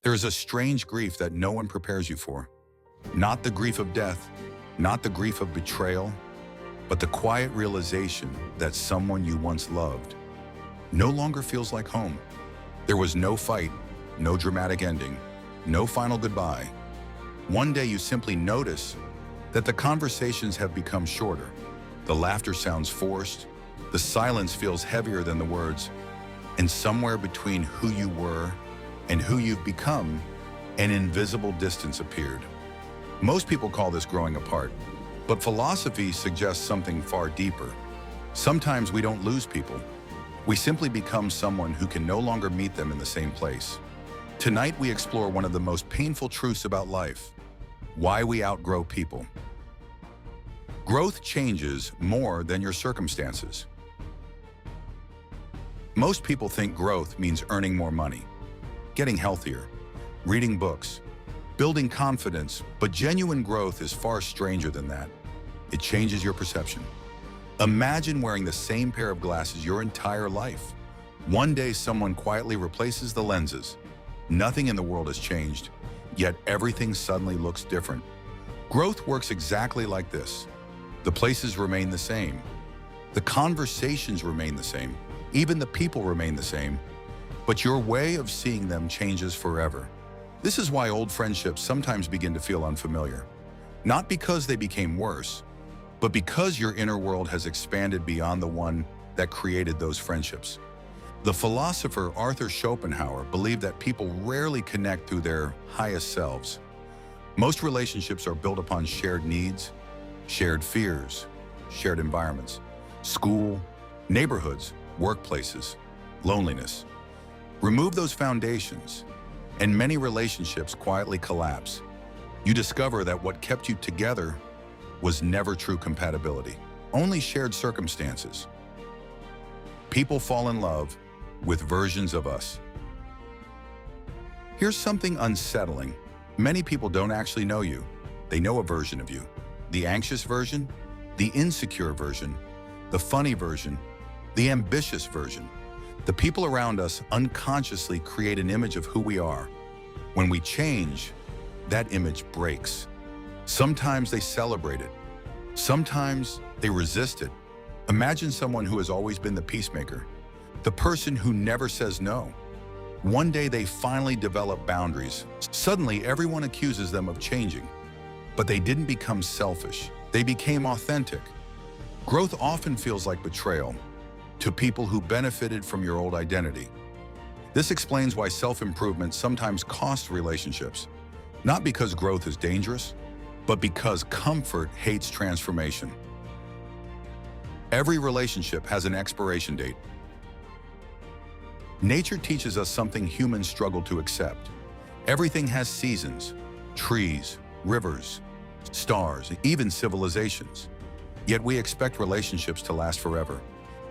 There is a strange grief that no one prepares you for. Not the grief of death, not the grief of betrayal, but the quiet realization that someone you once loved no longer feels like home. There was no fight, no dramatic ending, no final goodbye. One day you simply notice that the conversations have become shorter. The laughter sounds forced, the silence feels heavier than the words, and somewhere between who you were and who you've become, an invisible distance appeared. Most people call this growing apart, but philosophy suggests something far deeper. Sometimes we don't lose people. We simply become someone who can no longer meet them in the same place. Tonight we explore one of the most painful truths about life: why we outgrow people. Growth changes more than your circumstances. Most people think growth means earning more money, getting healthier, reading books, building confidence, but genuine growth is far stranger than that. It changes your perception. Imagine wearing the same pair of glasses your entire life. One day someone quietly replaces the lenses. Nothing in the world has changed, yet everything suddenly looks different. Growth works exactly like this. The places remain the same. The conversations remain the same. Even the people remain the same. But your way of seeing them changes forever. This is why old friendships sometimes begin to feel unfamiliar. Not because they became worse, but because your inner world has expanded beyond the one that created those friendships. The philosopher Arthur Schopenhauer believed that people rarely connect through their highest selves. Most relationships are built upon shared needs, shared fears, shared environments, school, neighborhoods, workplaces, loneliness. Remove those foundations, and many relationships quietly collapse. You discover that what kept you together was never true compatibility, only shared circumstances. People fall in love with versions of us. Here's something unsettling. Many people don't actually know you. They know a version of you. The anxious version, the insecure version, the funny version, the ambitious version. The people around us unconsciously create an image of who we are. When we change, that image breaks. Sometimes they celebrate it. Sometimes they resist it. Imagine someone who has always been the peacemaker, the person who never says no. One day they finally develop boundaries. Suddenly everyone accuses them of changing. But they didn't become selfish. They became authentic. Growth often feels like betrayal to people who benefited from your old identity. This explains why self-improvement sometimes costs relationships. Not because growth is dangerous, but because comfort hates transformation. Every relationship has an expiration date. Nature teaches us something humans struggle to accept. Everything has seasons: trees, rivers, stars, even civilizations. Yet we expect relationships to last forever.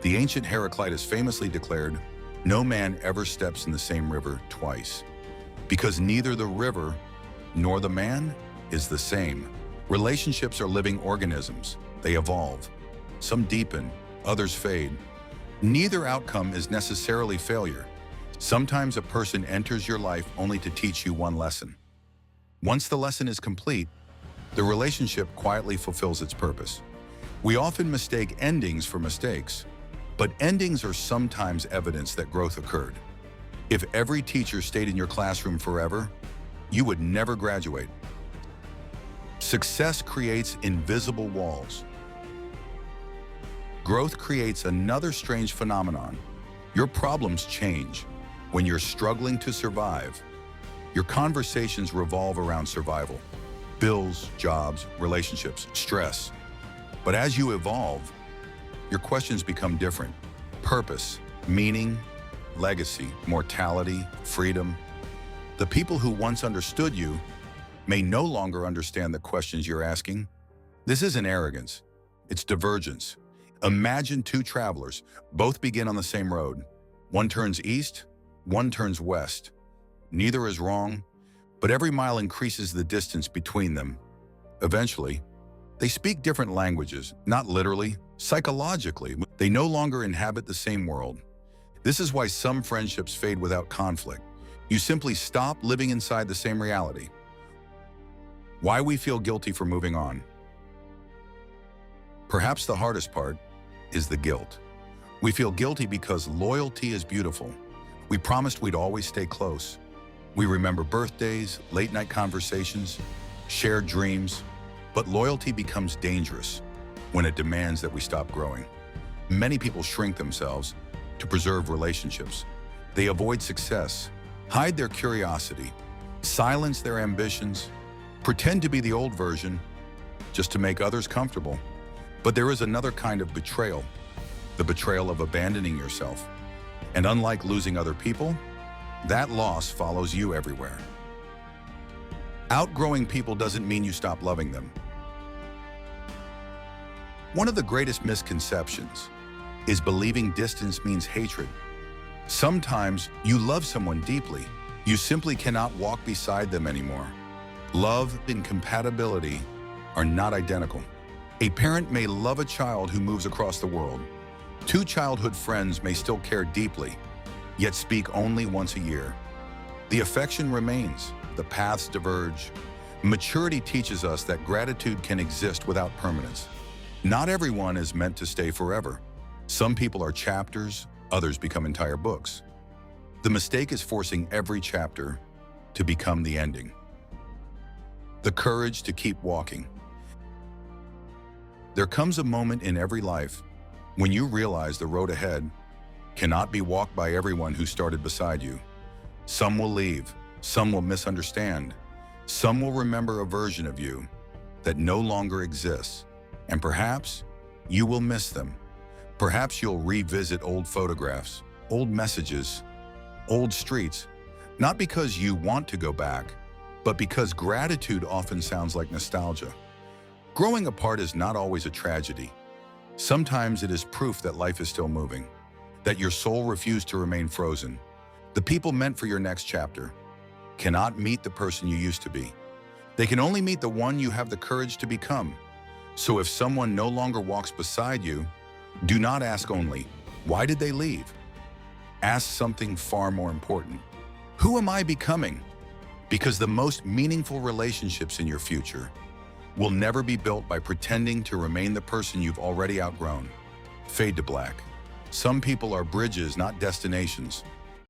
The ancient Heraclitus famously declared, "No man ever steps in the same river twice," because neither the river nor the man is the same. Relationships are living organisms. They evolve. Some deepen, others fade. Neither outcome is necessarily failure. Sometimes a person enters your life only to teach you one lesson. Once the lesson is complete, the relationship quietly fulfills its purpose. We often mistake endings for mistakes, but endings are sometimes evidence that growth occurred. If every teacher stayed in your classroom forever, you would never graduate. Success creates invisible walls. Growth creates another strange phenomenon. Your problems change. When you're struggling to survive, your conversations revolve around survival. Bills, jobs, relationships, stress. But as you evolve, your questions become different. Purpose, meaning, legacy, mortality, freedom. The people who once understood you may no longer understand the questions you're asking. This isn't arrogance, it's divergence. Imagine two travelers, both begin on the same road. One turns east, one turns west. Neither is wrong, but every mile increases the distance between them. Eventually, they speak different languages, not literally, psychologically. They no longer inhabit the same world. This is why some friendships fade without conflict, You simply stop living inside the same reality. Why we feel guilty for moving on. Perhaps the hardest part is the guilt. We feel guilty because loyalty is beautiful. We promised we'd always stay close. We remember birthdays, late-night conversations, shared dreams, but loyalty becomes dangerous when it demands that we stop growing. Many people shrink themselves to preserve relationships. They avoid success, hide their curiosity, silence their ambitions, pretend to be the old version just to make others comfortable. But there is another kind of betrayal, the betrayal of abandoning yourself. And unlike losing other people, that loss follows you everywhere. Outgrowing people doesn't mean you stop loving them. One of the greatest misconceptions is believing distance means hatred. Sometimes you love someone deeply, you simply cannot walk beside them anymore. Love and compatibility are not identical. A parent may love a child who moves across the world. Two childhood friends may still care deeply, yet speak only once a year. The affection remains, the paths diverge. Maturity teaches us that gratitude can exist without permanence. Not everyone is meant to stay forever. Some people are chapters, others become entire books. The mistake is forcing every chapter to become the ending. The courage to keep walking. There comes a moment in every life when you realize the road ahead cannot be walked by everyone who started beside you. Some will leave, some will misunderstand, some will remember a version of you that no longer exists, and perhaps you will miss them. Perhaps you'll revisit old photographs, old messages, old streets, not because you want to go back, but because gratitude often sounds like nostalgia. Growing apart is not always a tragedy. Sometimes it is proof that life is still moving, that your soul refused to remain frozen. The people meant for your next chapter cannot meet the person you used to be. They can only meet the one you have the courage to become. So if someone no longer walks beside you, do not ask only, why did they leave? Ask something far more important. Who am I becoming? Because the most meaningful relationships in your future will never be built by pretending to remain the person you've already outgrown. Fade to black. Some people are bridges, not destinations.